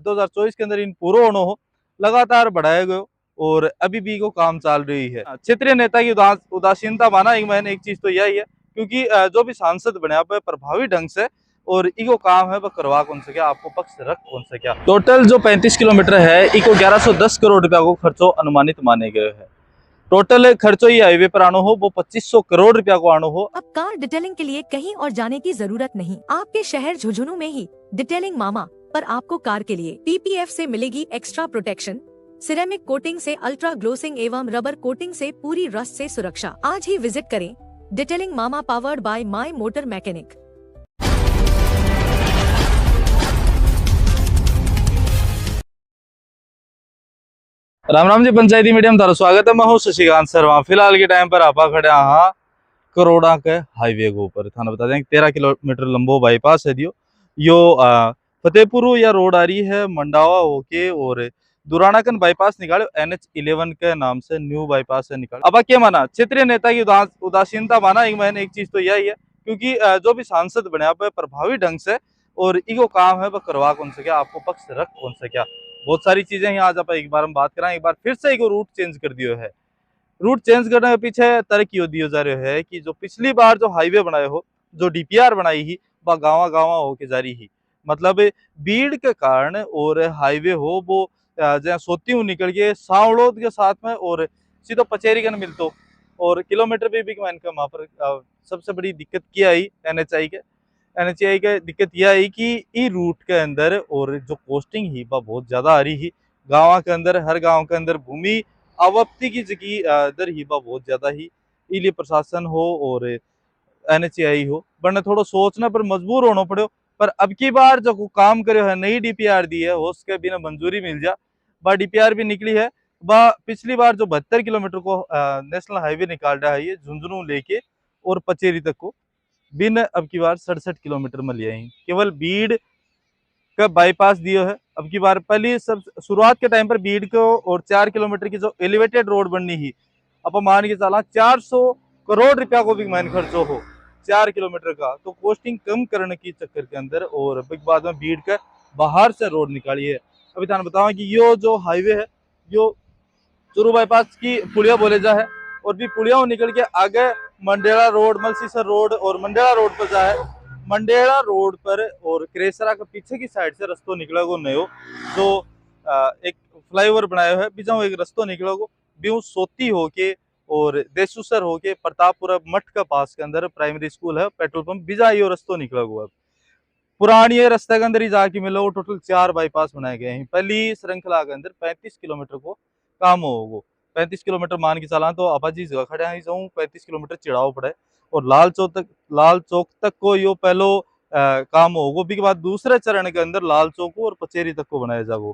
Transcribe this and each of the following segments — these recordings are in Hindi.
2024 के अंदर इन पूरो होनो हो लगातार बढ़ाया गयो और अभी भी को काम चल रही है। क्षेत्रीय नेता की उदासीनता माना एक चीज तो यही है, क्योंकि जो भी सांसद बने आप प्रभावी ढंग से और इको काम है वह करवा कौन से क्या, आपको पक्ष रख कौन से क्या। टोटल जो 35 किलोमीटर है इको 1110 करोड़ रुपया को खर्चो अनुमानित माने गए है। टोटल खर्चो ये हाईवे पर आनो हो वो 2500 करोड़ रुपया को आनो हो। अब कार डिटेलिंग के लिए कहीं और जाने की जरूरत नहीं, आपके शहर झुंझुनू में ही डिटेलिंग मामा पर आपको कार के लिए PPF से मिलेगी एक्स्ट्रा प्रोटेक्शन, सिरेमिक कोटिंग से अल्ट्रा ग्लोसिंग एवं रबर कोटिंग से पूरी रस्ट से सुरक्षा। आज ही विजिट करें detailing Mama, powered by my motor mechanic. राम राम जी, पंचायती मीडियम थारा स्वागत है। मैं हूँ शशिकांत शर्मा। फिलहाल के टाइम पर आपा खड़े हाँ करोड़ा के हाईवे के ऊपर। थाना बता दें 13 किलोमीटर लंबो बाईपास है दियो यो फतेहपुर या रोड आ रही है मंडावा होके और दुरानाकन बाईपास निकाले NH11 के नाम से न्यू बाईपास से निकाले। अब क्या माना क्षेत्रीय नेता की उदासीनता माना एक चीज तो यही है, क्योंकि जो भी सांसद बने आप प्रभावी ढंग से और इको काम है वह करवा कौन से क्या, आपको पक्ष रख कौन से क्या। बहुत सारी चीजें हैं। आज आप एक बार हम बात करें, एक बार फिर से एक रूट चेंज कर दियो है। रूट चेंज करने के पीछे तर्क यो दियो जा रहा है कि जो पिछली बार जो हाईवे बनाए हो, जो DPR बनाई ही वह गाँव गाँव होके जा रही ही, मतलब भीड़ के कारण और हाईवे हो वो जहाँ सोती हूँ निकल के सावड़ोद के साथ में और सीधो पचेरी कन मिलतो और किलोमीटर भी इनका वहाँ पर सबसे बड़ी दिक्कत क्या आई NHI का दिक्कत यह आई कि ई रूट के अंदर और जो कोस्टिंग ही वह बहुत ज्यादा आ रही ही। गाँव के अंदर हर गांव के अंदर भूमि आवप्ती की जगह दर ही वह बहुत ज्यादा ही, इसलिए प्रशासन हो और NHI हो वरना थोड़ा सोचना पर मजबूर होना पड़ो। पर अब की बार जो काम करे है नई DPR दी है उसके बिना मंजूरी मिल जा वह DPR भी निकली है। वह पिछली बार जो 72 किलोमीटर को नेशनल हाईवे निकाल रहा है ये झुंझुनू लेके और पचेरी तक को, बिन अब की बार 67 किलोमीटर में लिया ही। केवल बीड़ का बाईपास दिया है अब की बार। पहली सब शुरुआत के टाइम पर बीड़ को और 4 किलोमीटर की जो एलिवेटेड रोड बननी ही, अब मान के चला 400 करोड़ रुपया को भी मान खर्चो हो 4 किलोमीटर का, तो कॉस्टिंग कम करने की चक्कर के अंदर और बाद में बीड़ का बाहर से रोड निकाली है। अभी थाने बताऊं कि यो जो हाईवे है यो चुरू बाईपास की पुलिया बोले जा है और भी पुलिया निकल के आगे मंडेला रोड, मलसीसर रोड और मंडेला रोड पर जा है। मंडेला रोड पर और क्रेसरा के पीछे की साइड से रस्तो निकला गो नयो, जो एक फ्लाईओवर बनाया है बीजा एक रस्तो निकला गो बीऊ सोती होके और देसुसर होके प्रतापपुरा मठ का पास के अंदर प्राइमरी स्कूल है, पेट्रोल पंप बीजा यो रस्तो निकला गो। अब पुरानी रास्ते के अंदर ही जाके मिलो टोटल 4 बाईपास बनाए गए हैं। पहली श्रृंखला के अंदर 35 किलोमीटर को काम होगा। 35 किलोमीटर मान के चला तो आबाजी जगह खड़े हैं जाऊँ 35 किलोमीटर चिड़ाव पड़े और लाल चौक तक को यो पहलो काम होगा। भी के बाद दूसरे चरण के अंदर लाल चौक और पचेरी तक को बनाया जाएगा।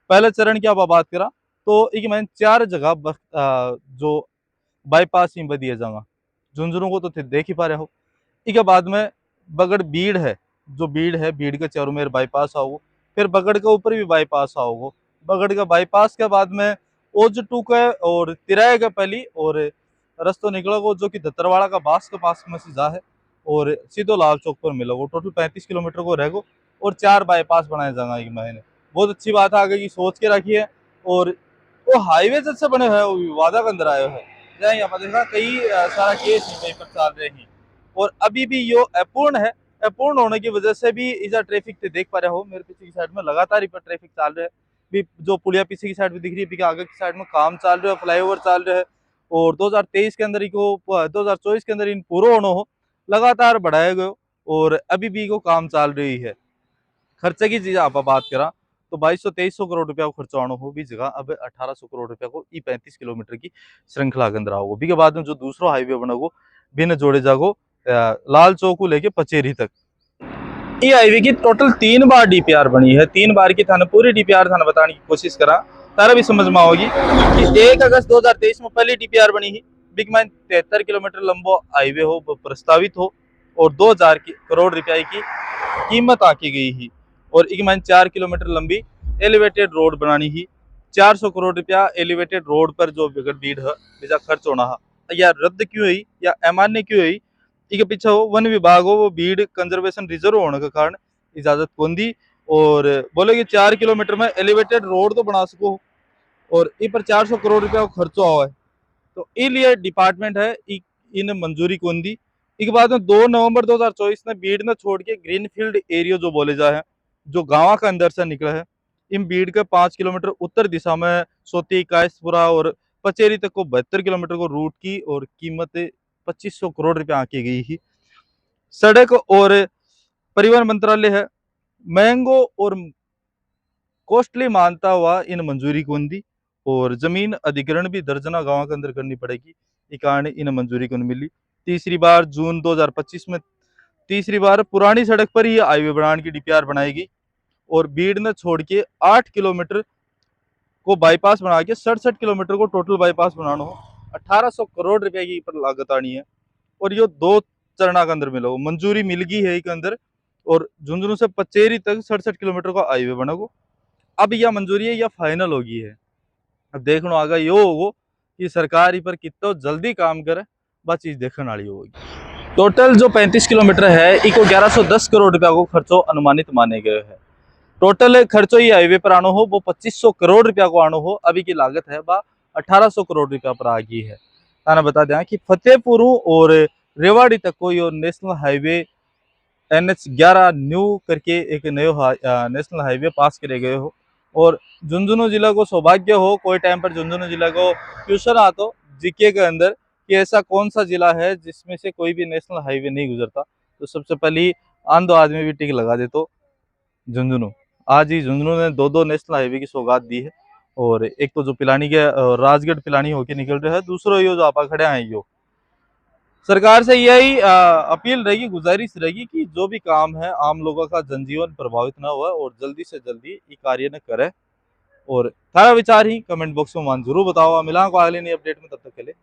पहले चरण की आप बात करा तो एक मैंने 4 जगह जो बाईपास ही दिया जाएगा। झुंझुनू को तो देख ही पा रहे हो। इसके बाद में बगड़ बीड़ है, जो बीड़ है बीड़ के चारों मेर बाईपास आओगे, फिर बगड़ के ऊपर भी बाईपास आओगे। बगड़ का बाईपास के बाद में OJ2 का और तिराए का पहली और रस्तो निकलोगे जो कि धतरवाड़ा का बास के पास में से जा है और सीधो लाल चौक पर मिलोगे। टोटल 35 किलोमीटर को रहेगो और 4 बाईपास बनाए जाएगा एक महीने। बहुत अच्छी बात है, आगे की सोच के रखी है। और वो हाईवे जैसे बने हुए वो विवादा के अंदर आए है जहाँ यहाँ पर देखा कई सारा केस कहीं पर चल रहे हैं और अभी भी यो अपूर्ण है। अपूर्ण होने की वजह से भी इधर ट्रैफिक से देख पा रहे हो मेरे पीछे की साइड में लगातार ही पर ट्रैफिक चल रहा है। भी जो पुलिया पीछे की साइड में दिख रही है आगे की साइड में काम चल रहा है, फ्लाईओवर चल रहा है और 2023 के अंदर इको 2024 के अंदर इन पूरा होना हो लगातार बढ़ाया गयो और अभी भी को काम चल रही है। खर्चे की चीज आप बात करा तो 2200-2300 करोड़ रुपया को खर्चा होना हो भी जगह अब 1800 करोड़ रुपया को 35 किलोमीटर की श्रृंखला के अंदर आओगे। भी के बाद में जो दूसरा हाईवे बनेगो बिन जोड़े जागो लाल चौक को लेके पचेरी तक। ये हाईवे की टोटल 3 बार DPR बनी है। 3 बार की थाने पूरी DPR थाने बताने की कोशिश करा तारा भी समझ में आओगी कि 1 अगस्त 2023 में पहली DPR बनी ही। बिग मैन 73 किलोमीटर लंबो हाईवे हो प्रस्तावित हो और 2000 करोड़ रुपया की कीमत आकी गई ही और एक मैन 4 किलोमीटर लंबी एलिवेटेड रोड बनानी ही। 400 करोड़ रुपया एलिवेटेड रोड पर जो भीड़ है बीजा खर्च होना है या रद्द क्यों हुई या अमान्य क्यों हुई, इसके पीछे हो वन विभाग हो वो भीड़ कंजर्वेशन रिजर्व होने के कारण इजाजत कौन दी और बोले कि 4 किलोमीटर में एलिवेटेड रोड तो बना सको और इ पर 400 करोड़ रुपया खर्चो हुआ है। तो ई लिए डिपार्टमेंट है इन मंजूरी कौन दी। एक बाद में 2 नवंबर 2024 में बीड़ ने छोड़ के ग्रीनफील्ड एरिया जो बोले जा है, जो गांव के अंदर से निकला है, इन बीड़ के 5 किलोमीटर उत्तर दिशा में सोती कायसपुरा और पचेरी तक को 72 किलोमीटर को रूट की और कीमत 2500 करोड़ रुपया आंकी गई ही। सड़क और परिवहन मंत्रालय है महंगो और कॉस्टली मानता हुआ इन मंजूरी कौन दी और जमीन अधिग्रहण भी दर्जना गांव के अंदर करनी पड़ेगी, इस कारण इन मंजूरी कौन मिली। तीसरी बार जून 2025 में तीसरी बार पुरानी सड़क पर ही हाईवे बनाने की डीपीआर बनाएगी और बीड़ ने छोड़ के 8 किलोमीटर को बाईपास बना के 67 किलोमीटर को टोटल बाईपास बनाना हो। 1800 करोड़ रुपए की पर लागत आनी है और ये 2 चरणा के अंदर मिला हो। मंजूरी मिल गई है के अंदर और झुंझुनू से पचेरी तक 67 किलोमीटर का हाईवे बनेगा। अब यह मंजूरी है, यह फाइनल होगी है। अब देखना आगा यो होगो कि सरकार पर कितना जल्दी काम करे, बस चीज देखने वाली होगी। टोटल जो 35 किलोमीटर है इको 1110 करोड़ रुपया को खर्चो अनुमानित माने गए हैं। टोटल खर्चो ये हाईवे पर आनो हो वो 2500 करोड़ रुपया को आनो हो, अभी की लागत है वह 1800 करोड़ रुपया पर आ गई है। ताना बता दें कि फतेहपुर और रेवाड़ी तक को यो नेशनल हाईवे NH11 न्यू करके एक नयो नेशनल हाईवे पास करे गए हो और झुंझुनू जिला को सौभाग्य हो कोई टाइम पर झुंझुनू जिला को क्वेश्चन आता जीके के अंदर कि ऐसा कौन सा जिला है जिसमें से कोई भी नेशनल हाईवे नहीं गुजरता, तो सबसे पहले आंधो आदमी भी टिक लगा दे तो झुंझुनू। आज ही झुंझुनू ने 2 नेशनल हाईवे की सौगात दी है और एक तो जो पिलानी के राजगढ़ पिलानी होके निकल रहा है, दूसरा यो जो आपा खड़े हैं यो। सरकार से यही अपील रहेगी, गुजारिश रहेगी कि जो भी काम है आम लोगों का जनजीवन प्रभावित ना हुआ और जल्दी से जल्दी ये कार्य न करे। और थारा विचार ही कमेंट बॉक्स में मान जरूर बताओ। मिला को अगले नई अपडेट में, तब तक के लिए